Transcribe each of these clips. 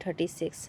36।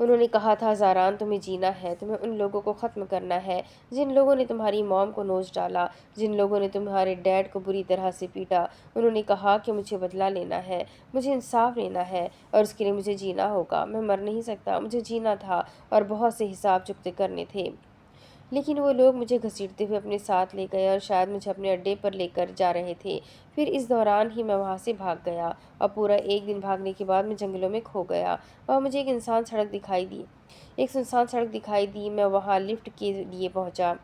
انہوں نے کہا تھا زاران تمہیں جینا ہے، تمہیں ان لوگوں کو ختم کرنا ہے جن لوگوں نے تمہاری موم کو نوچ ڈالا، جن لوگوں نے تمہارے ڈیڈ کو بری طرح سے پیٹا۔ انہوں نے کہا کہ مجھے بدلہ لینا ہے، مجھے انصاف لینا ہے اور اس کے لیے مجھے جینا ہوگا۔ میں مر نہیں سکتا، مجھے جینا تھا اور بہت سے حساب چکتے کرنے تھے۔ لیکن وہ لوگ مجھے گھسیٹتے ہوئے اپنے ساتھ لے گئے اور شاید مجھے اپنے اڈے پر لے کر جا رہے تھے۔ پھر اس دوران ہی میں وہاں سے بھاگ گیا اور پورا ایک دن بھاگنے کے بعد میں جنگلوں میں کھو گیا۔ وہاں مجھے ایک سنسان سڑک دکھائی دی۔ میں وہاں لفٹ کے لیے پہنچا،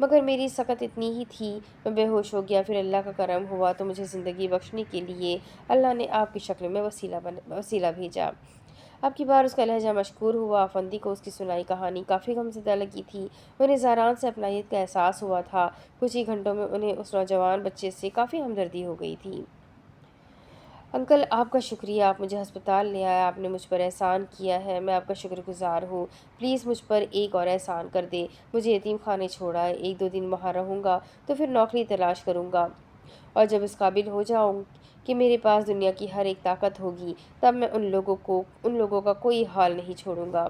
مگر میری سکت اتنی ہی تھی، میں بے ہوش ہو گیا۔ پھر اللہ کا کرم ہوا تو مجھے زندگی بخشنے کے لیے اللہ نے آپ کی شکل میں وسیلہ بھیجا۔ اب کی بار اس کا لہجہ مشکور ہوا۔ افندی کو اس کی سنائی کہانی کافی غمزدہ لگی تھی۔ انہیں زاران سے اپنائیت کا احساس ہوا تھا۔ کچھ ہی گھنٹوں میں انہیں اس نوجوان بچے سے کافی ہمدردی ہو گئی تھی۔ انکل، آپ کا شکریہ، آپ مجھے ہسپتال لے آئے، آپ نے مجھ پر احسان کیا ہے، میں آپ کا شکر گزار ہوں۔ پلیز مجھ پر ایک اور احسان کر دے، مجھے یتیم خانے چھوڑائے۔ 1-2 دن وہاں رہوں گا تو پھر نوکری تلاش کروں گا، اور جب اس قابل ہو جاؤں کہ میرے پاس دنیا کی ہر ایک طاقت ہوگی، تب میں ان لوگوں کا کوئی حال نہیں چھوڑوں گا۔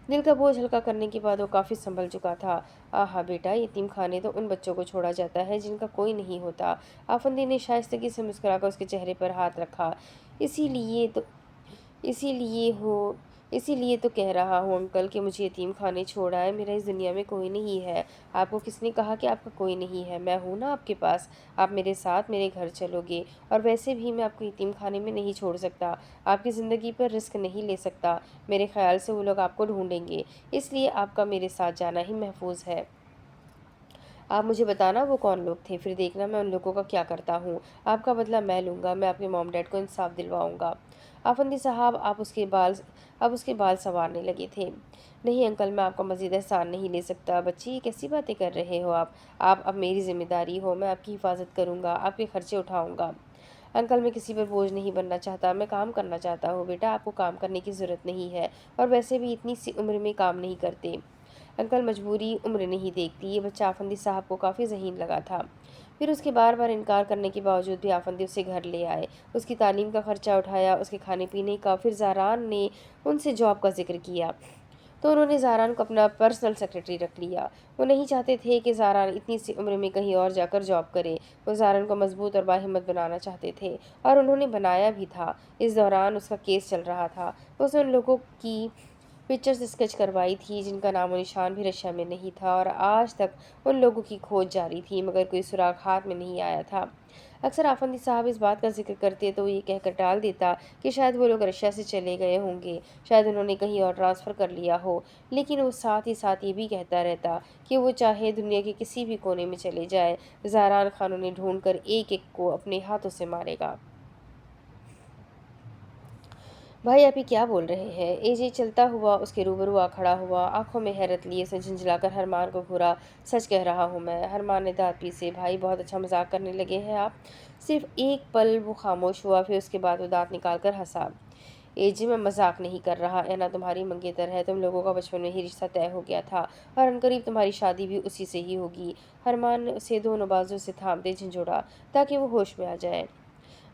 دل کا بوجھ ہلکا کرنے کے بعد وہ کافی سنبھل چکا تھا۔ آہا بیٹا، یتیم خانے تو ان بچوں کو چھوڑا جاتا ہے جن کا کوئی نہیں ہوتا۔ آفندی نے شائستگی سے مسکرا کر اس کے چہرے پر ہاتھ رکھا۔ اسی لیے تو کہہ رہا ہوں انکل کہ مجھے یتیم خانے چھوڑ آئے۔ میرا اس دنیا میں کوئی نہیں ہے۔ آپ کو کس نے کہا کہ آپ کا کوئی نہیں ہے؟ میں ہوں نا آپ کے پاس، آپ میرے ساتھ میرے گھر چلو گے، اور ویسے بھی میں آپ کو یتیم خانے میں نہیں چھوڑ سکتا، آپ کی زندگی پر رسک نہیں لے سکتا۔ میرے خیال سے وہ لوگ آپ کو ڈھونڈیں گے، اس لیے آپ کا میرے ساتھ جانا ہی محفوظ ہے۔ آپ مجھے بتانا وہ کون لوگ تھے، پھر دیکھنا میں ان لوگوں کا کیا کرتا ہوں۔ آپ کا بدلہ میں لوں گا، میں اپنے موم ڈیڈ کو انصاف دلواؤں گا۔ آفندی صاحب اب اس کے بال سنوارنے لگے تھے۔ نہیں انکل، میں آپ کا مزید احسان نہیں لے سکتا۔ بچی، یہ کیسی باتیں کر رہے ہو آپ اب میری ذمہ داری ہو، میں آپ کی حفاظت کروں گا، آپ کے خرچے اٹھاؤں گا۔ انکل، میں کسی پر بوجھ نہیں بننا چاہتا، میں کام کرنا چاہتا ہوں۔ بیٹا، آپ کو کام کرنے کی ضرورت نہیں ہے، اور ویسے بھی اتنی سی عمر میں کام نہیں کرتے۔ انکل، مجبوری عمر نہیں دیکھتی۔ یہ بچہ آفندی صاحب کو کافی ذہین لگا تھا۔ پھر اس کے بار بار انکار کرنے کے باوجود بھی آفندی اسے گھر لے آئے، اس کی تعلیم کا خرچہ اٹھایا، اس کے کھانے پینے کا۔ پھر زاران نے ان سے جاب کا ذکر کیا تو انہوں نے زاران کو اپنا پرسنل سیکرٹری رکھ لیا۔ وہ نہیں چاہتے تھے کہ زاران اتنی سی عمر میں کہیں اور جا کر جاب کرے۔ وہ زاران کو مضبوط اور باہمت بنانا چاہتے تھے، اور انہوں نے بنایا بھی تھا۔ اس دوران اس کا کیس چل رہا تھا۔ اس نے ان لوگوں کی پکچرز اسکیچ کروائی تھی جن کا نام و نشان بھی رشیا میں نہیں تھا، اور آج تک ان لوگوں کی کھوج جاری تھی، مگر کوئی سراغ ہاتھ میں نہیں آیا تھا۔ اکثر آفندی صاحب اس بات کا ذکر کرتے تو وہ یہ کہہ کر ٹال دیتا کہ شاید وہ لوگ رشیا سے چلے گئے ہوں گے، شاید انہوں نے کہیں اور ٹرانسفر کر لیا ہو، لیکن وہ ساتھ ہی ساتھ یہ بھی کہتا رہتا کہ وہ چاہے دنیا کے کسی بھی کونے میں چلے جائے، زاران خان انہیں ڈھونڈ کر ایک ایک کو اپنے ہاتھوں سے مارے گا۔ بھائی، آپ یہ کیا بول رہے ہیں؟ اے جے چلتا ہوا اس کے روبرو آ کھڑا ہوا، آنکھوں میں حیرت لیے اس نے جھنجھلا کر ہرمان کو گھورا۔ سچ کہہ رہا ہوں میں۔ ہرمان نے دانت پیسے۔ بھائی، بہت اچھا مذاق کرنے لگے ہیں آپ۔ صرف ایک پل وہ خاموش ہوا، پھر اس کے بعد وہ دانت نکال کر ہنسا۔ اے جے، میں مذاق نہیں کر رہا، اینا تمہاری منگیتر ہے، تم لوگوں کا بچپن میں ہی رشتہ طے ہو گیا تھا، اور عنقریب تمہاری شادی بھی اسی سے ہی ہوگی۔ ہرمان نے اسے دونوں بازو سے تھامتے جھنجھوڑا تاکہ وہ ہوش میں آ جائے۔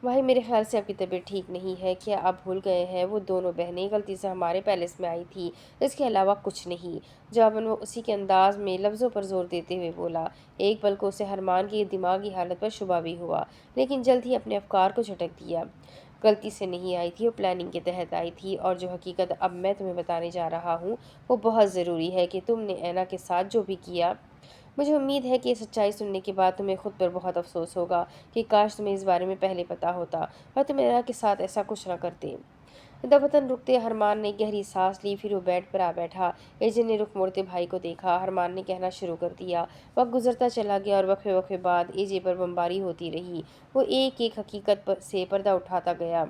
بھائی، میرے خیال سے آپ کی طبیعت ٹھیک نہیں ہے، کیا آپ بھول گئے ہیں وہ دونوں بہنیں غلطی سے ہمارے پیلس میں آئی تھی، اس کے علاوہ کچھ نہیں؟ جواباً وہ اسی کے انداز میں لفظوں پر زور دیتے ہوئے بولا۔ ایک پل کو اسے ہرمان کی دماغی حالت پر شبہ بھی ہوا، لیکن جلد ہی اپنے افکار کو جھٹک دیا۔ غلطی سے نہیں آئی تھی، وہ پلاننگ کے تحت آئی تھی، اور جو حقیقت اب میں تمہیں بتانے جا رہا ہوں وہ بہت ضروری ہے کہ تم نے اینا کے ساتھ جو بھی کیا، مجھے امید ہے کہ یہ سچائی سننے کے بعد تمہیں خود پر بہت افسوس ہوگا کہ کاش تمہیں اس بارے میں پہلے پتہ ہوتا اور تم اینا کے ساتھ ایسا کچھ نہ کرتے۔ دفتن رکتے ہرمان نے گہری سانس لی، پھر وہ بیڈ پر آ بیٹھا۔ ایجے نے رخ موڑتے بھائی کو دیکھا۔ ہرمان نے کہنا شروع کر دیا۔ وقت گزرتا چلا گیا اور وقفے وقفے بعد ایجے پر بمباری ہوتی رہی۔ وہ ایک ایک حقیقت سے پردہ اٹھاتا گیا۔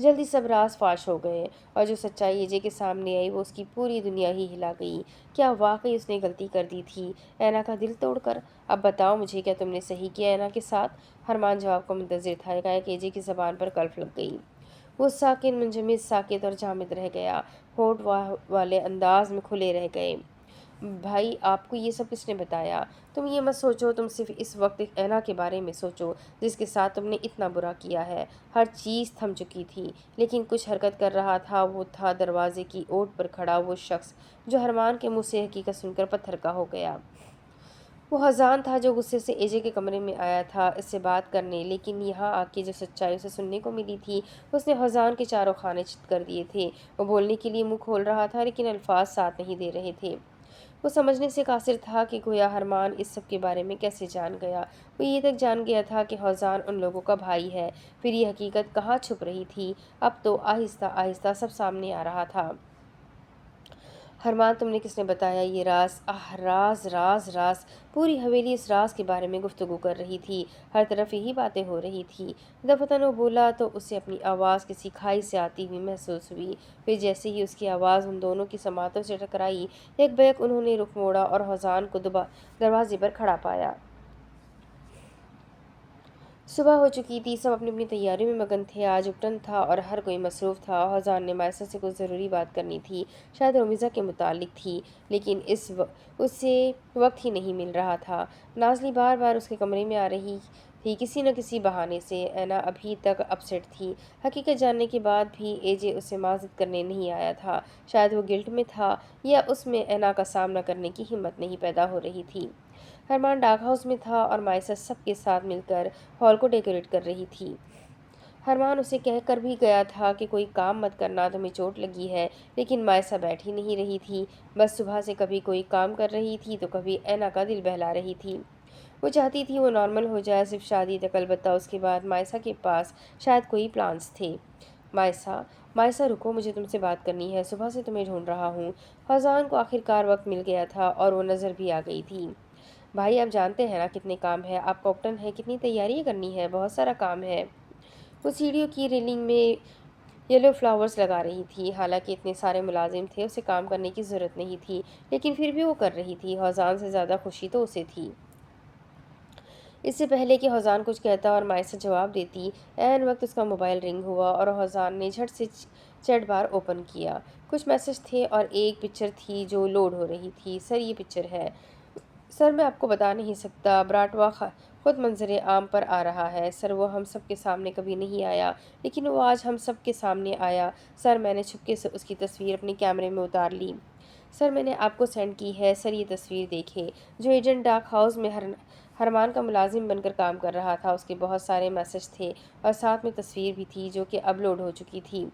جلدی سب راز فاش ہو گئے، اور جو سچائی ایجے کے سامنے آئی وہ اس کی پوری دنیا ہی ہلا گئی۔ کیا واقعی اس نے غلطی کر دی تھی اینا کا دل توڑ کر؟ اب بتاؤ مجھے، کیا تم نے صحیح کیا اینا کے ساتھ؟ ہرمان جواب کو منتظر تھا کہ ایجے کی زبان پر قلف لگ گئی۔ وہ منجمد، ساکت اور جامد رہ گیا، ہونٹ والے انداز میں کھلے رہ گئے۔ بھائی آپ کو یہ سب کس نے بتایا؟ تم یہ مت سوچو، تم صرف اس وقت ایک اینا کے بارے میں سوچو جس کے ساتھ تم نے اتنا برا کیا ہے۔ ہر چیز تھم چکی تھی لیکن کچھ حرکت کر رہا تھا، وہ تھا دروازے کی اوٹ پر کھڑا وہ شخص جو ارمان کے منہ سے حقیقت سن کر پتھر کا ہو گیا۔ وہ حزان تھا جو غصے سے ایجے کے کمرے میں آیا تھا اس سے بات کرنے، لیکن یہاں آ کے جو سچائی اسے سننے کو ملی تھی اس نے حزان کے چاروں خانے چت کر دیے تھے۔ وہ بولنے کے لیے منہ کھول رہا تھا لیکن الفاظ ساتھ نہیں دے رہے تھے۔ وہ سمجھنے سے قاصر تھا کہ گویا ارمان اس سب کے بارے میں کیسے جان گیا۔ وہ یہ تک جان گیا تھا کہ حزان ان لوگوں کا بھائی ہے، پھر یہ حقیقت کہاں چھپ رہی تھی؟ اب تو آہستہ آہستہ سب سامنے آ رہا تھا۔ ارمان تم نے کس نے بتایا یہ راز؟ راز راز راز! پوری حویلی اس راز کے بارے میں گفتگو کر رہی تھی، ہر طرف یہی باتیں ہو رہی تھی۔ دفعتاً وہ بولا تو اسے اپنی آواز کسی کھائی سے آتی ہوئی محسوس ہوئی، پھر جیسے ہی اس کی آواز ان دونوں کی سماعتوں سے ٹکرائی، یک بیک انہوں نے رخ موڑا اور حزان کو دروازے پر کھڑا پایا۔ صبح ہو چکی تھی، سب اپنی اپنی تیاریوں میں مگن تھے۔ آج اپٹن تھا اور ہر کوئی مصروف تھا۔ حزان نے مائسہ سے کچھ ضروری بات کرنی تھی، شاید رومیزہ کے متعلق تھی، لیکن اسے وقت ہی نہیں مل رہا تھا۔ نازلی بار بار اس کے کمرے میں آ رہی تھی کسی نہ کسی بہانے سے۔ اینا ابھی تک اپسیٹ تھی، حقیقت جاننے کے بعد بھی اے جے اسے معذرت کرنے نہیں آیا تھا۔ شاید وہ گلٹ میں تھا یا اس میں اینا کا سامنا کرنے کی ہمت نہیں پیدا ہو رہی تھی۔ ارمان ڈاک ہاؤس میں تھا اور مائسہ سب کے ساتھ مل کر ہال کو ڈیکوریٹ کر رہی تھی۔ ارمان اسے کہہ کر بھی گیا تھا کہ کوئی کام مت کرنا، تمہیں چوٹ لگی ہے، لیکن مائسہ بیٹھ ہی نہیں رہی تھی، بس صبح سے کبھی کوئی کام کر رہی تھی تو کبھی اینا کا دل بہلا رہی تھی۔ وہ چاہتی تھی وہ نارمل ہو جائے، صرف شادی تک، البتہ اس کے بعد مائسہ کے پاس شاید کوئی پلانس تھے۔ مائسہ رکو، مجھے تم سے بات کرنی ہے، صبح سے تمہیں ڈھونڈ رہا ہوں۔ حزان کو آخر کار وقت مل گیا تھا اور وہ نظر بھی آ گئی تھی۔ بھائی آپ جانتے ہیں نا کتنے کام ہے، آپ کا اپٹن ہے، کتنی تیاریاں کرنی ہے، بہت سارا کام ہے۔ وہ سیڑھیوں کی ریلنگ میں یلو فلاورز لگا رہی تھی، حالانکہ اتنے سارے ملازم تھے اسے کام کرنے کی ضرورت نہیں تھی، لیکن پھر بھی وہ کر رہی تھی۔ حزان سے زیادہ خوشی تو اسے تھی۔ اس سے پہلے کہ حزان کچھ کہتا اور مائسہ جواب دیتی، عین وقت اس کا موبائل رنگ ہوا اور حزان نے جھٹ سے چیٹ بار اوپن کیا۔ کچھ میسج تھے اور ایک پکچر تھی جو لوڈ ہو رہی تھی۔ سر یہ پکچر ہے۔ سر میں آپ کو بتا نہیں سکتا، براٹوا خود منظر عام پر آ رہا ہے۔ سر وہ ہم سب کے سامنے کبھی نہیں آیا، لیکن وہ آج ہم سب کے سامنے آیا۔ سر میں نے چھپکے سے اس کی تصویر اپنے کیمرے میں اتار لی۔ سر میں نے آپ کو سینڈ کی ہے، سر یہ تصویر دیکھیں۔ جو ایجنٹ ڈاک ہاؤس میں ارمان کا ملازم بن کر کام کر رہا تھا، اس کے بہت سارے میسج تھے اور ساتھ میں تصویر بھی تھی جو کہ اب لوڈ ہو چکی تھی۔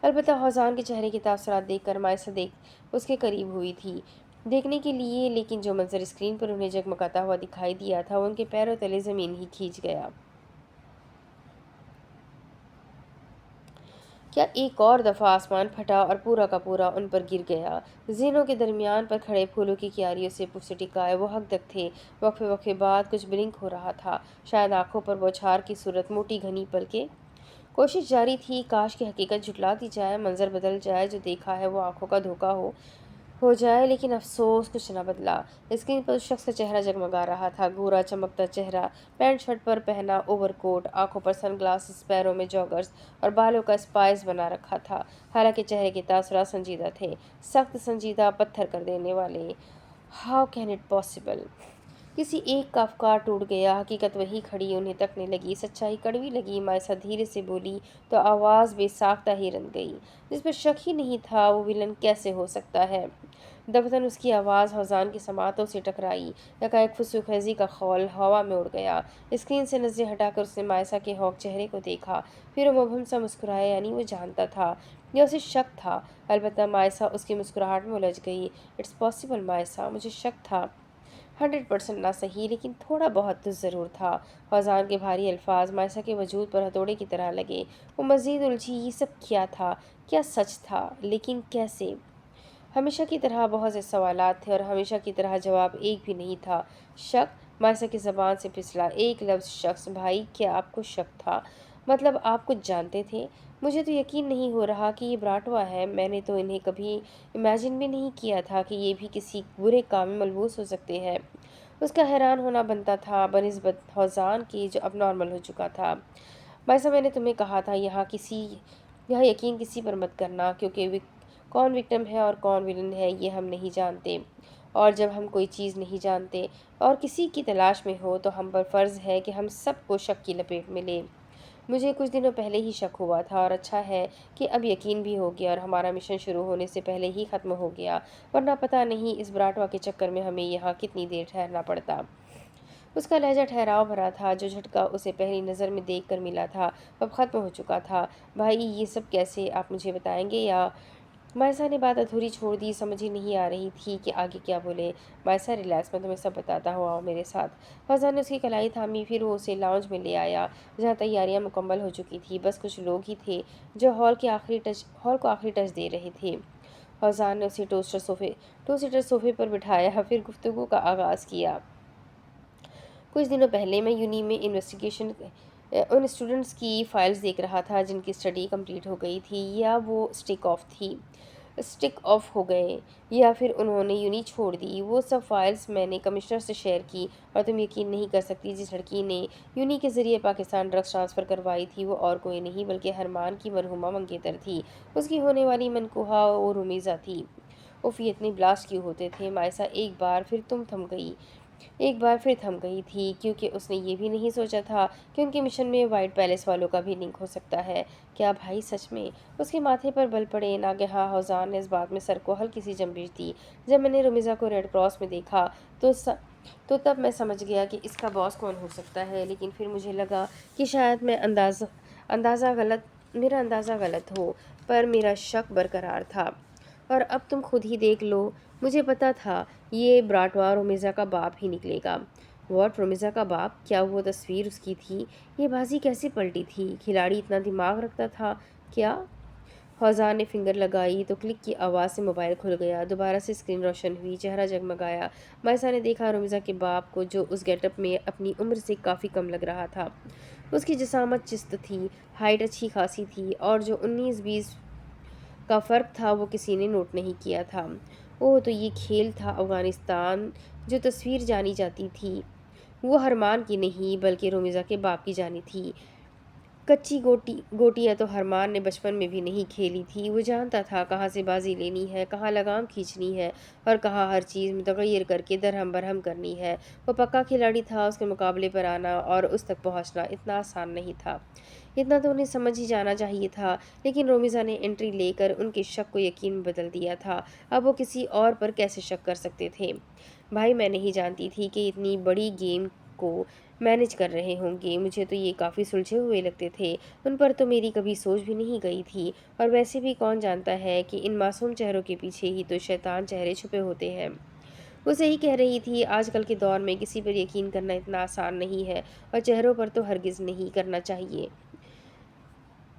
البتہ حزان کے چہرے کے تاثرات دیکھ کر مائسہ اس کے قریب ہوئی تھی دیکھنے کے لیے، لیکن جو منظر اسکرین پر انہیں جگمگاتا ہوا دکھائی دیا تھا وہ ان کے پیروں تلے زمین ہی کھینچ گیا۔ کیا ایک اور دفعہ آسمان پھٹا اور پورا کا پورا ان پر گر گیا۔ زینوں کے درمیان پر کھڑے پھولوں کی کیاریوں سے پرسے ٹکائے وہ حق تک تھے۔ وقفے وقفے بعد کچھ بلنک ہو رہا تھا، شاید آنکھوں پر بوچھار کی صورت، موٹی گھنی پلکیں۔ کوشش جاری تھی، کاش کی حقیقت جھٹلا دی جائے، منظر بدل جائے، جو دیکھا ہے وہ آنکھوں کا دھوکا ہو جائے، لیکن افسوس کچھ نہ بدلا۔ اسکرین پر اس شخص کا چہرہ جگمگا رہا تھا، گورا چمکتا چہرہ، پینٹ شرٹ پر پہنا اوور کوٹ، آنکھوں پر سن گلاسز، پیروں میں جاگرز اور بالوں کا اسپائس بنا رکھا تھا۔ حالانکہ چہرے کے تاثرات سنجیدہ تھے، سخت سنجیدہ، پتھر کر دینے والے۔ How can it possible? کسی ایک کا افکار ٹوٹ گیا، حقیقت وہی کھڑی انہیں تکنے لگی، سچائی کڑوی لگی۔ مائسہ دھیرے سے بولی تو آواز بے ساختہ ہی رن گئی، جس پر شک ہی نہیں تھا وہ ویلن کیسے ہو سکتا ہے۔ دفعتاً اس کی آواز حزان کی سماعتوں سے ٹکرائی، یکایک فسوس خیزی کا خول ہوا میں اڑ گیا۔ اسکرین سے نظریں ہٹا کر اس نے مائسہ کے ہاک چہرے کو دیکھا، پھر وہ مبہم سا مسکرایا، یعنی وہ جانتا تھا یا اسے شک تھا۔ البتہ مائسہ اس کی مسکراہٹ میں الجھ گئی۔ اٹس پاسبل مائسہ، مجھے شک تھا، 100% نہ صحیح لیکن تھوڑا بہت تو ضرور تھا۔ حزان کے بھاری الفاظ مائسہ کے وجود پر ہتھوڑے کی طرح لگے۔ وہ مزید الجھی، یہ سب کیا تھا؟ کیا سچ تھا؟ لیکن کیسے؟ ہمیشہ کی طرح بہت سے سوالات تھے اور ہمیشہ کی طرح جواب ایک بھی نہیں تھا۔ شک؟ مائسہ کی زبان سے پھسلا ایک لفظ شخص۔ بھائی کیا آپ کو شک تھا؟ مطلب آپ کچھ جانتے تھے؟ مجھے تو یقین نہیں ہو رہا کہ یہ براٹوا ہے، میں نے تو انہیں کبھی امیجن بھی نہیں کیا تھا کہ یہ بھی کسی برے کام میں ملوث ہو سکتے ہیں۔ اس کا حیران ہونا بنتا تھا بنسبت حزان کے جو اب نارمل ہو چکا تھا۔ مائسہ میں نے تمہیں کہا تھا یہاں یقین کسی پر مت کرنا، کیونکہ کون وکٹم ہے اور کون ویلن ہے یہ ہم نہیں جانتے۔ اور جب ہم کوئی چیز نہیں جانتے اور کسی کی تلاش میں ہو تو ہم پر فرض ہے کہ ہم سب کو شک کی لپیٹ میں لیں۔ مجھے کچھ دنوں پہلے ہی شک ہوا تھا اور اچھا ہے کہ اب یقین بھی ہو گیا اور ہمارا مشن شروع ہونے سے پہلے ہی ختم ہو گیا، ورنہ پتہ نہیں اس براٹوا کے چکر میں ہمیں یہاں کتنی دیر ٹھہرنا پڑتا۔ اس کا لہجہ ٹھہراؤ بھرا تھا، جو جھٹکا اسے پہلی نظر میں دیکھ کر ملا تھا اب ختم ہو چکا تھا۔ بھائی یہ سب کیسے، آپ مجھے بتائیں گے یا؟ مائسا نے بات ادھوری چھوڑ دی، سمجھ ہی نہیں آ رہی تھی کہ آگے کیا بولے۔ مائسا ریلیکس، میں تمہیں سب بتاتا ہوں، آؤ میرے ساتھ۔ فضان نے اس کی کلائی تھامی، پھر وہ اسے لاؤنج میں لے آیا جہاں تیاریاں مکمل ہو چکی تھی، بس کچھ لوگ ہی تھے جو ہال کو آخری ٹچ دے رہے تھے۔ فضان نے اسے ٹو سیٹر صوفے پر بٹھایا، پھر گفتگو کا آغاز کیا۔ کچھ دنوں پہلے میں یونی میں ان اسٹوڈنٹس کی فائلز دیکھ رہا تھا جن کی اسٹڈی کمپلیٹ ہو گئی تھی، یا وہ اسٹک آف ہو گئے یا پھر انہوں نے یونی چھوڑ دی۔ وہ سب فائلز میں نے کمشنر سے شیئر کی اور تم یقین نہیں کر سکتی جس لڑکی نے یونی کے ذریعے پاکستان ڈرگس ٹرانسفر کروائی تھی وہ اور کوئی نہیں بلکہ ہرمان کی مرحومہ منگیتر تھی۔ اس کی ہونے والی منکوحہ وہ رومیزہ تھی۔ اف یہ اتنے بلاسٹ کیوں ہوتے تھے؟ مائسا ایک بار پھر تھم گئی تھی، کیونکہ اس نے یہ بھی نہیں سوچا تھا کہ ان کے مشن میں وائٹ پیلس والوں کا بھی لنک ہو سکتا ہے۔ کیا بھائی سچ میں؟ اس کے ماتھے پر بل پڑے۔ ناگہاں فوزان نے اس بات میں سر کو ہلکی سی جنبش دی۔ جب میں نے رومیزا کو ریڈ کراس میں دیکھا تو تب میں سمجھ گیا کہ اس کا باس کون ہو سکتا ہے، لیکن پھر مجھے لگا کہ شاید میرا اندازہ غلط ہو، پر میرا شک برقرار تھا۔ اور اب تم خود ہی دیکھ لو، مجھے پتا تھا یہ براٹوا رومیزا کا باپ ہی نکلے گا۔ واٹ، رومیزا کا باپ؟ کیا وہ تصویر اس کی تھی؟ یہ بازی کیسے پلٹی تھی؟ کھلاڑی اتنا دماغ رکھتا تھا کیا؟ فوزان نے فنگر لگائی تو کلک کی آواز سے موبائل کھل گیا، دوبارہ سے اسکرین روشن ہوئی، چہرہ جگمگایا۔ مائسا نے دیکھا رومیزا کے باپ کو، جو اس گیٹ اپ میں اپنی عمر سے کافی کم لگ رہا تھا۔ اس کی جسامت چست تھی، ہائٹ اچھی خاصی تھی، اور جو 19-20 کا فرق تھا وہ کسی نے نوٹ نہیں کیا تھا۔ اوہ، تو یہ کھیل تھا افغانستان۔ جو تصویر جانی جاتی تھی وہ ہرمان کی نہیں بلکہ رومیزا کے باپ کی جانی تھی۔ کچی گوٹیاں تو ہرمان نے بچپن میں بھی نہیں کھیلی تھی۔ وہ جانتا تھا کہاں سے بازی لینی ہے، کہاں لگام کھینچنی ہے اور کہاں ہر چیز متغیر کر کے درہم برہم کرنی ہے۔ وہ پکا کھلاڑی تھا، اس کے مقابلے پر آنا اور اس تک پہنچنا اتنا آسان نہیں تھا۔ اتنا تو انہیں سمجھ ہی جانا چاہیے تھا، لیکن رومیزا نے انٹری لے کر ان کے شک کو یقین میں بدل دیا تھا۔ اب وہ کسی اور پر کیسے شک کر سکتے تھے؟ بھائی میں نہیں جانتی تھی کہ اتنی بڑی گیم کو مینج کر رہے ہوں گے، مجھے تو یہ کافی سلجھے ہوئے لگتے تھے، ان پر تو میری کبھی سوچ بھی نہیں گئی تھی۔ اور ویسے بھی کون جانتا ہے کہ ان معصوم چہروں کے پیچھے ہی تو شیطان چہرے چھپے ہوتے ہیں۔ وہ صحیح کہہ رہی تھی، آج کل کے دور میں کسی پر یقین کرنا اتنا آسان نہیں ہے، اور چہروں پر تو ہرگز نہیں کرنا چاہیے۔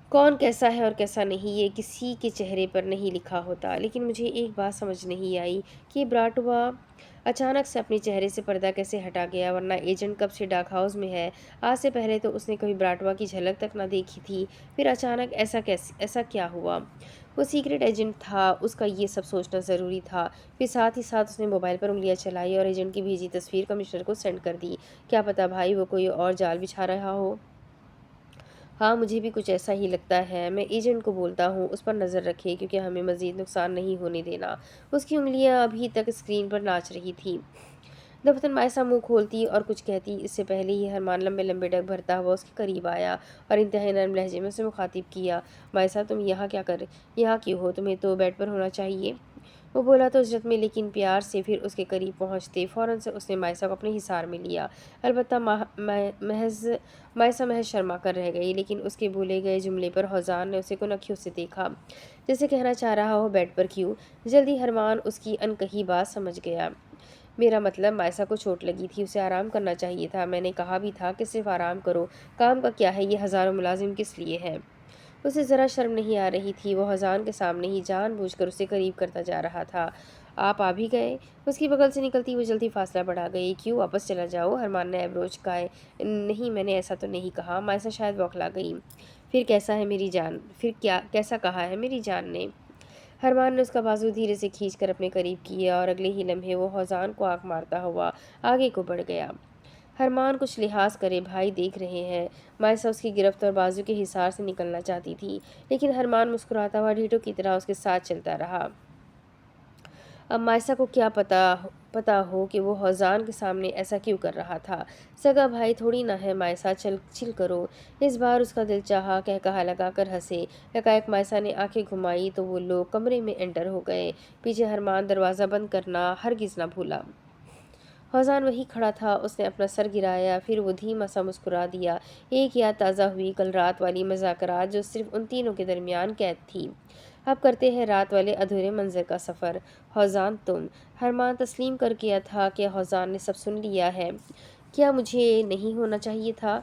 کون کیسا ہے اور کیسا نہیں یہ کسی کے چہرے پر نہیں لکھا ہوتا۔ لیکن مجھے ایک بات سمجھ نہیں آئی کہ براٹوا اچانک سے اپنے چہرے سے پردہ کیسے ہٹا گیا، ورنہ ایجنٹ کب سے ڈاک ہاؤس میں ہے؟ آج سے پہلے تو اس نے کبھی براٹوا کی جھلک تک نہ دیکھی تھی، پھر اچانک ایسا کیا ہوا؟ وہ سیکرٹ ایجنٹ تھا، اس کا یہ سب سوچنا ضروری تھا۔ پھر ساتھ ہی ساتھ اس نے موبائل پر انگلیاں چلائی اور ایجنٹ کی بھیجی تصویر کمشنر کو سینڈ کر دی۔ کیا پتا بھائی وہ کوئی اور جال بچھا رہا ہو۔ ہاں مجھے بھی کچھ ایسا ہی لگتا ہے۔ میں ایجنٹ کو بولتا ہوں اس پر نظر رکھے، کیونکہ ہمیں مزید نقصان نہیں ہونے دینا۔ اس کی انگلیاں ابھی تک اسکرین پر ناچ رہی تھیں۔ دفتر مائسا منہ کھولتی اور کچھ کہتی، اس سے پہلے ہی ہرمان لمبے لمبے ڈگ بھرتا ہوا اس کے قریب آیا اور انتہائی نرم لہجے میں اسے مخاطب کیا۔ مائسا تم یہاں کیوں ہو؟ تمہیں تو بیڈ پر ہونا چاہیے۔ وہ بولا تو اجرت میں لیکن پیار سے، پھر اس کے قریب پہنچتے فوراً سے اس نے مائسا کو اپنے حصار میں لیا۔ البتہ مائسا محض شرما کر رہ گئی، لیکن اس کے بولے گئے جملے پر فوزان نے اسے کن اکھیوں سے دیکھا، جیسے کہنا چاہ رہا ہو بیڈ پر کیوں؟ جلدی ہرمان اس کی انکہی بات سمجھ گیا۔ میرا مطلب مائسا کو چوٹ لگی تھی، اسے آرام کرنا چاہیے تھا۔ میں نے کہا بھی تھا کہ صرف آرام کرو، کام کا کیا ہے، یہ ہزاروں ملازم کس لیے ہیں؟ اسے ذرا شرم نہیں آ رہی تھی، وہ فوزان کے سامنے ہی جان بوجھ کر اسے قریب کرتا جا رہا تھا۔ آپ آ بھی گئے؟ اس کی بغل سے نکلتی وہ جلدی فاصلہ بڑھا گئی۔ کیوں، واپس چلا جاؤ؟ ہرمان نے ایبرو چکائے۔ نہیں میں نے ایسا تو نہیں کہا۔ مائسا شاید بوکھلا گئی۔ پھر کیسا ہے میری جان؟ کیسا کہا ہے میری جان نے؟ ہرمان نے اس کا بازو دھیرے سے کھینچ کر اپنے قریب کیا اور اگلے ہی لمحے وہ فوزان کو آنکھ مارتا ہوا آگے کو بڑھ گیا۔ ہرمان کچھ لحاظ کرے، بھائی دیکھ رہے ہیں۔ مائسا اس کی گرفت اور بازو کے حصار سے نکلنا چاہتی تھی، لیکن ہرمان مسکراتا ہوا ڈھیٹوں کی طرح اس کے ساتھ چلتا رہا۔ اب مائسہ کو کیا پتا ہو کہ وہ حوزان کے سامنے ایسا کیوں کر رہا تھا۔ سگا بھائی تھوڑی نہ ہے مائسہ، چل کرو۔ اس بار اس کا دل چاہا، کہا لگا کر ہنسے۔ یکایک مائسہ نے آنکھیں گھمائی تو وہ لوگ کمرے میں انٹر ہو گئے۔ پیچھے حرمان دروازہ بند کرنا ہرگز نہ بھولا۔ حوزان وہی کھڑا تھا۔ اس نے اپنا سر گرایا، پھر وہ دھیما سا مسکرا دیا۔ ایک یاد تازہ ہوئی، کل رات والی مذاکرات جو صرف ان تینوں کے درمیان قید تھی۔ اب کرتے ہیں رات والے ادھورے منظر کا سفر۔ حوزان تم۔ حرمان تسلیم کر گیا تھا کہ حوزان نے سب سن لیا ہے۔ کیا مجھے نہیں ہونا چاہیے تھا؟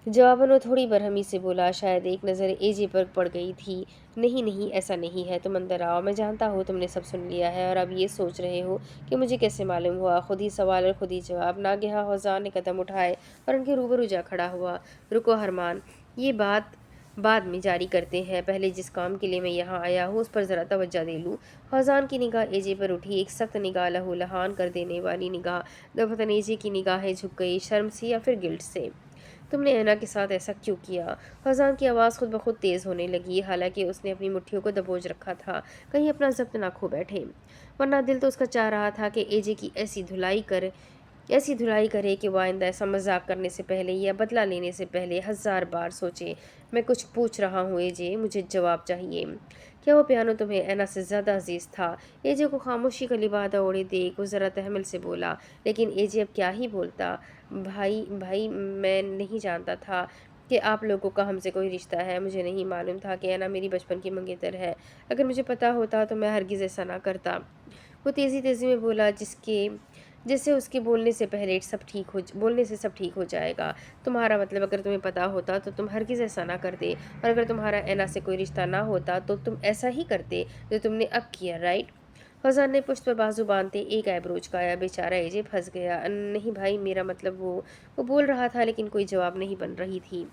جواباً وہ تھوڑی برہمی سے بولا، شاید ایک نظر اے جے پر پڑ گئی تھی۔ نہیں ایسا نہیں ہے، تم اندر آؤ۔ میں جانتا ہوں تم نے سب سن لیا ہے اور اب یہ سوچ رہے ہو کہ مجھے کیسے معلوم ہوا۔ خود ہی سوال اور خود ہی جواب۔ ناگہاں حوزان نے قدم اٹھائے اور ان کے روبرو جا کھڑا ہوا۔ رکو حرمان، یہ بات بعد میں جاری کرتے ہیں، پہلے جس کام کے لیے میں یہاں آیا ہوں اس پر ذرا توجہ دے لوں۔ حوزان کی نگاہ اے جے پر اٹھی، ایک سخت نگاہ، لہو لہان کر دینے والی نگاہ۔ دفعتاً اے جے کی نگاہیں جھک گئی، شرم سے یا پھر گلٹ سے۔ تم نے اینا کے ساتھ ایسا کیوں کیا؟ حوزان کی آواز خود بخود تیز ہونے لگی، حالانکہ اس نے اپنی مٹھیوں کو دبوچ رکھا تھا، کہیں اپنا ضبط نہ کھو بیٹھے، ورنہ دل تو اس کا چاہ رہا تھا کہ اے جے کی ایسی دھلائی کرے کہ وہ آئندہ ایسا مذاق کرنے سے پہلے یا بدلہ لینے سے پہلے 1000 بار سوچے۔ میں کچھ پوچھ رہا ہوں اے جے، مجھے جواب چاہیے۔ کیا وہ پیانو تمہیں اینا سے زیادہ عزیز تھا؟ اے جے کو خاموشی کا لبادہ اوڑھے دیکھ وہ ذرا تحمل سے بولا، لیکن اے جے اب کیا ہی بولتا۔ بھائی میں نہیں جانتا تھا کہ آپ لوگوں کا ہم سے کوئی رشتہ ہے۔ مجھے نہیں معلوم تھا کہ اینا میری بچپن کی منگیتر ہے۔ اگر مجھے پتا ہوتا تو میں ہرگز ایسا نہ کرتا۔ وہ تیزی میں بولا، جیسے اس کے بولنے سے سب ٹھیک ہو جائے گا۔ تمہارا مطلب اگر تمہیں پتا ہوتا تو تم ہرگز ایسا نہ کرتے، اور اگر تمہارا اینا سے کوئی رشتہ نہ ہوتا تو تم ایسا ہی کرتے جو تم نے اب کیا، رائٹ؟ حوزان نے پشت پر بازو باندھتے ایک ایبرو اچکایا۔ بیچارہ اے جے پھنس گیا۔ نہیں بھائی، میرا مطلب وہ بول رہا تھا، لیکن کوئی جواب نہیں بن رہی تھی،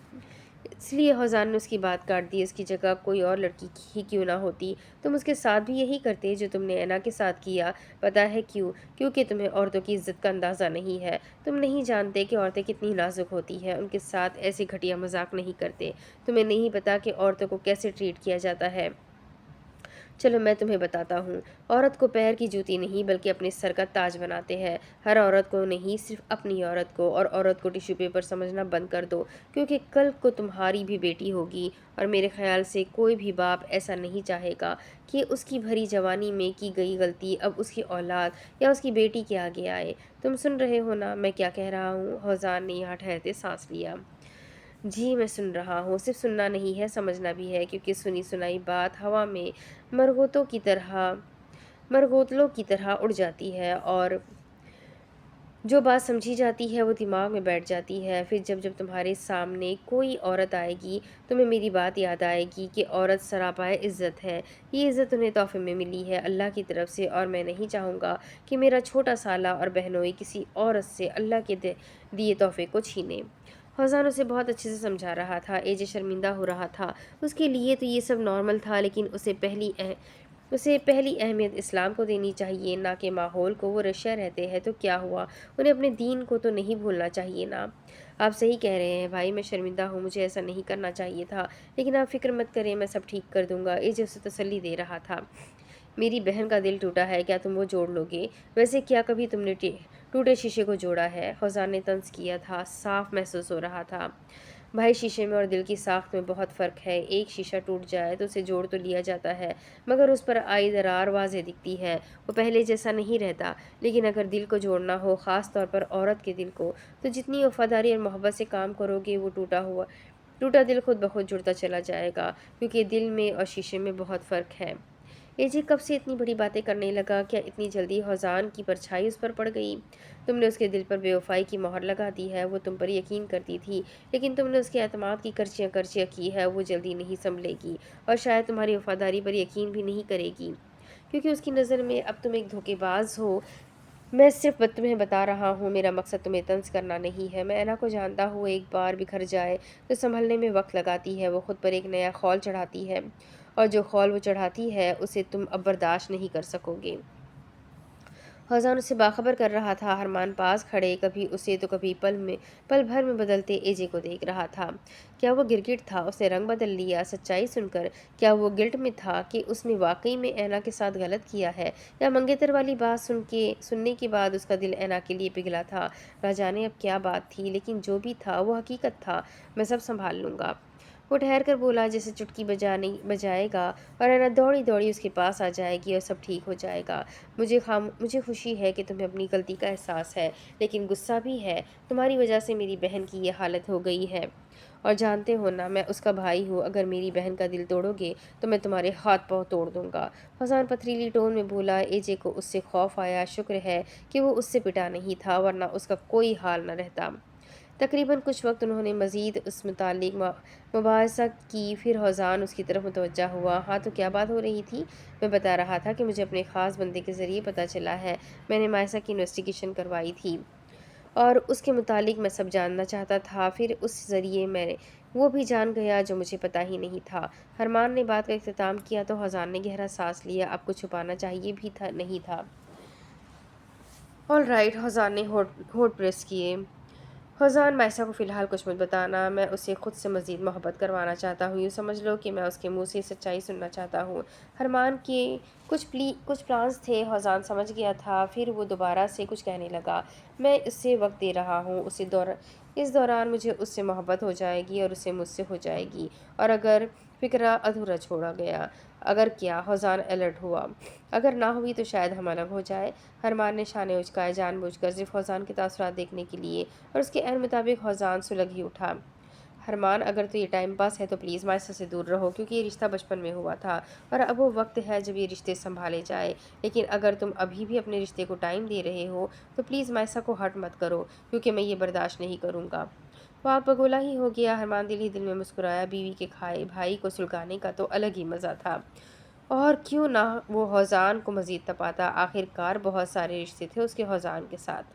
اس لیے حوزان نے اس کی بات کاٹ دی۔ اس کی جگہ کوئی اور لڑکی ہی کیوں نہ ہوتی، تم اس کے ساتھ بھی یہی کرتے جو تم نے اینا کے ساتھ کیا۔ پتا ہے کیوں؟ کیونکہ تمہیں عورتوں کی عزت کا اندازہ نہیں ہے۔ تم نہیں جانتے کہ عورتیں کتنی نازک ہوتی ہیں، ان کے ساتھ ایسے گھٹیا مذاق نہیں کرتے۔ تمہیں نہیں پتا کہ عورتوں کو کیسے ٹریٹ کیا جاتا ہے۔ چلو میں تمہیں بتاتا ہوں۔ عورت کو پیر کی جوتی نہیں بلکہ اپنے سر کا تاج بناتے ہیں۔ ہر عورت کو نہیں، صرف اپنی عورت کو، اور عورت کو ٹیشو پیپر سمجھنا بند کر دو، کیونکہ کل کو تمہاری بھی بیٹی ہوگی، اور میرے خیال سے کوئی بھی باپ ایسا نہیں چاہے گا کہ اس کی بھری جوانی میں کی گئی غلطی اب اس کی اولاد یا اس کی بیٹی کے آگے آئے۔ تم سن رہے ہو نا میں کیا کہہ رہا ہوں؟ حوزان نے یہاں ٹھہرتے سانس لیا۔ جی میں سن رہا ہوں، صرف سننا نہیں ہے، سمجھنا بھی ہے، کیونکہ سنی سنائی بات ہوا میں مرغوطلوں کی طرح اڑ جاتی ہے، اور جو بات سمجھی جاتی ہے وہ دماغ میں بیٹھ جاتی ہے۔ پھر جب تمہارے سامنے کوئی عورت آئے گی تمہیں میری بات یاد آئے گی کہ عورت سراپائے عزت ہے۔ یہ عزت انہیں تحفے میں ملی ہے اللہ کی طرف سے، اور میں نہیں چاہوں گا کہ میرا چھوٹا سالہ اور بہنوئی کسی عورت سے اللہ کے دیے تحفے کو چھینے۔ حوزان اسے بہت اچھے سے سمجھا رہا تھا۔ اے جے شرمندہ ہو رہا تھا۔ اس کے لیے تو یہ سب نارمل تھا، لیکن اسے پہلی اہمیت اسلام کو دینی چاہیے، نہ کہ ماحول کو۔ وہ رشیا رہتے ہیں تو کیا ہوا، انہیں اپنے دین کو تو نہیں بھولنا چاہیے نا۔ آپ صحیح کہہ رہے ہیں بھائی، میں شرمندہ ہوں، مجھے ایسا نہیں کرنا چاہیے تھا، لیکن آپ فکر مت کریں، میں سب ٹھیک کر دوں گا۔ اے جے اسے تسلی دے رہا تھا۔ میری بہن کا دل ٹوٹا ہے، کیا تم وہ جوڑ لو گے؟ ویسے کیا کبھی تم نے ٹوٹے شیشے کو جوڑا ہے؟ حوزان نے طنز کیا تھا، صاف محسوس ہو رہا تھا۔ بھائی شیشے میں اور دل کی ساخت میں بہت فرق ہے۔ ایک شیشہ ٹوٹ جائے تو اسے جوڑ تو لیا جاتا ہے، مگر اس پر آئی درار واضح دکھتی ہے، وہ پہلے جیسا نہیں رہتا۔ لیکن اگر دل کو جوڑنا ہو، خاص طور پر عورت کے دل کو، تو جتنی وفاداری اور محبت سے کام کرو گے وہ ٹوٹا دل خود بخود جڑتا چلا جائے گا، کیونکہ دل میں اور شیشے میں بہت فرق ہے۔ اے جے کب سے اتنی بڑی باتیں کرنے لگا؟ کیا اتنی جلدی حوزان کی پرچھائی اس پر پڑ گئی؟ تم نے اس کے دل پر بے وفائی کی مہر لگا دی ہے، وہ تم پر یقین کرتی تھی، لیکن تم نے اس کے اعتماد کی کرچیاں کی ہے، وہ جلدی نہیں سنبھلے گی، اور شاید تمہاری وفاداری پر یقین بھی نہیں کرے گی، کیونکہ اس کی نظر میں اب تم ایک دھوکے باز ہو۔ میں صرف تمہیں بتا رہا ہوں، میرا مقصد تمہیں طنز کرنا نہیں ہے۔ میں اینا کو جانتا ہوں، ایک بار بکھر جائے تو سنبھلنے میں وقت لگاتی ہے، وہ خود پر ایک نیا خول چڑھاتی ہے، اور جو خول وہ چڑھاتی ہے اسے تم اب برداشت نہیں کر سکو گے۔ فوزان اسے باخبر کر رہا تھا۔ ارمان پاس کھڑے کبھی اسے تو کبھی پل بھر میں بدلتے اے جے کو دیکھ رہا تھا۔ کیا وہ گرگٹ تھا؟ اس نے رنگ بدل لیا۔ سچائی سن کر کیا وہ گلٹ میں تھا کہ اس نے واقعی میں اینا کے ساتھ غلط کیا ہے، یا منگیتر والی بات سننے کے بعد اس کا دل اینا کے لیے پگھلا تھا؟ نہ جانے اب کیا بات تھی، لیکن جو بھی تھا وہ حقیقت تھا۔ میں سب سنبھال لوں گا، وہ ٹھہر کر بولا، جیسے چٹکی بجائے گا اور اینا دوڑی دوڑی اس کے پاس آ جائے گی اور سب ٹھیک ہو جائے گا۔ مجھے خوشی ہے کہ تمہیں اپنی غلطی کا احساس ہے، لیکن غصہ بھی ہے۔ تمہاری وجہ سے میری بہن کی یہ حالت ہو گئی ہے، اور جانتے ہو نا، میں اس کا بھائی ہوں۔ اگر میری بہن کا دل توڑو گے تو میں تمہارے ہاتھ پاؤں توڑ دوں گا۔ فوزان پتھریلی ٹون میں بولا۔ اے جے کو اس سے خوف آیا۔ شکر ہے کہ وہ اس سے پٹا نہیں تھا، ورنہ اس کا کوئی حال نہ رہتا۔ تقریباً کچھ وقت انہوں نے مزید اس متعلق مباحثہ کی، پھر فوزان اس کی طرف متوجہ ہوا۔ ہاں تو کیا بات ہو رہی تھی؟ میں بتا رہا تھا کہ مجھے اپنے خاص بندے کے ذریعے پتہ چلا ہے۔ میں نے مائسہ کی انویسٹیگیشن کروائی تھی اور اس کے متعلق میں سب جاننا چاہتا تھا، پھر اس ذریعے میں وہ بھی جان گیا جو مجھے پتہ ہی نہیں تھا۔ ارمان نے بات کا اختتام کیا تو فوزان نے گہرا سانس لیا۔ اب کچھ چھپانا چاہیے بھی نہیں تھا۔ آل رائٹ، فوزان نے ہونٹ پریس کیے۔ فوزان، مائسہ کو فی الحال کچھ مت بتانا۔ میں اسے خود سے مزید محبت کروانا چاہتا ہوں۔ یوں سمجھ لو کہ میں اس کے منہ سے سچائی سننا چاہتا ہوں۔ ارمان کے کچھ پلانز تھے، فوزان سمجھ گیا تھا۔ پھر وہ دوبارہ سے کچھ کہنے لگا۔ میں اسے وقت دے رہا ہوں، اس دوران مجھے اس سے محبت ہو جائے گی اور اسے مجھ سے ہو جائے گی، اور اگر فکرہ ادھورا چھوڑا گیا۔ اگر کیا؟ فوزان الرٹ ہوا۔ اگر نہ ہوئی تو شاید ہم الگ ہو جائیں۔ ارمان نے شانے اچکائے، جان بوجھ کر صرف فوزان کے تاثرات دیکھنے کے لیے، اور اس کے عین مطابق فوزان سلگ ہی اٹھا۔ ارمان، اگر تو یہ ٹائم پاس ہے تو پلیز مائسہ سے دور رہو، کیونکہ یہ رشتہ بچپن میں ہوا تھا اور اب وہ وقت ہے جب یہ رشتے سنبھالے جائے۔ لیکن اگر تم ابھی بھی اپنے رشتے کو ٹائم دے رہے ہو تو پلیز مائسہ کو ہرٹ مت کرو، کیونکہ میں یہ برداشت نہیں کروں گا۔ وہ آگ بگولا ہی ہو گیا۔ ارمان دل ہی دل میں مسکرایا۔ بیوی کے کھائے بھائی کو سلگانے کا تو الگ ہی مزہ تھا، اور کیوں نہ وہ فوزان کو مزید تپاتا۔ آخر کار بہت سارے رشتے تھے اس کے فوزان کے ساتھ۔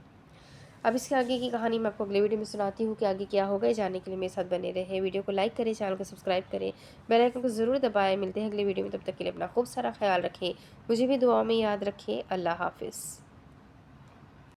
اب اس کے آگے کی کہانی میں آپ کو اگلے ویڈیو میں سناتی ہوں کہ آگے کیا ہوگا۔ یہ جاننے کے لیے میرے ساتھ بنے رہے۔ ویڈیو کو لائک کریں، چینل کو سبسکرائب کریں، بیل آئیکن کو ضرور دبائیں۔ ملتے ہیں اگلے ویڈیو میں، تب تک کے لیے اپنا خوب سارا خیال رکھیں، مجھے بھی دعاؤں میں یاد رکھیں۔ اللہ حافظ۔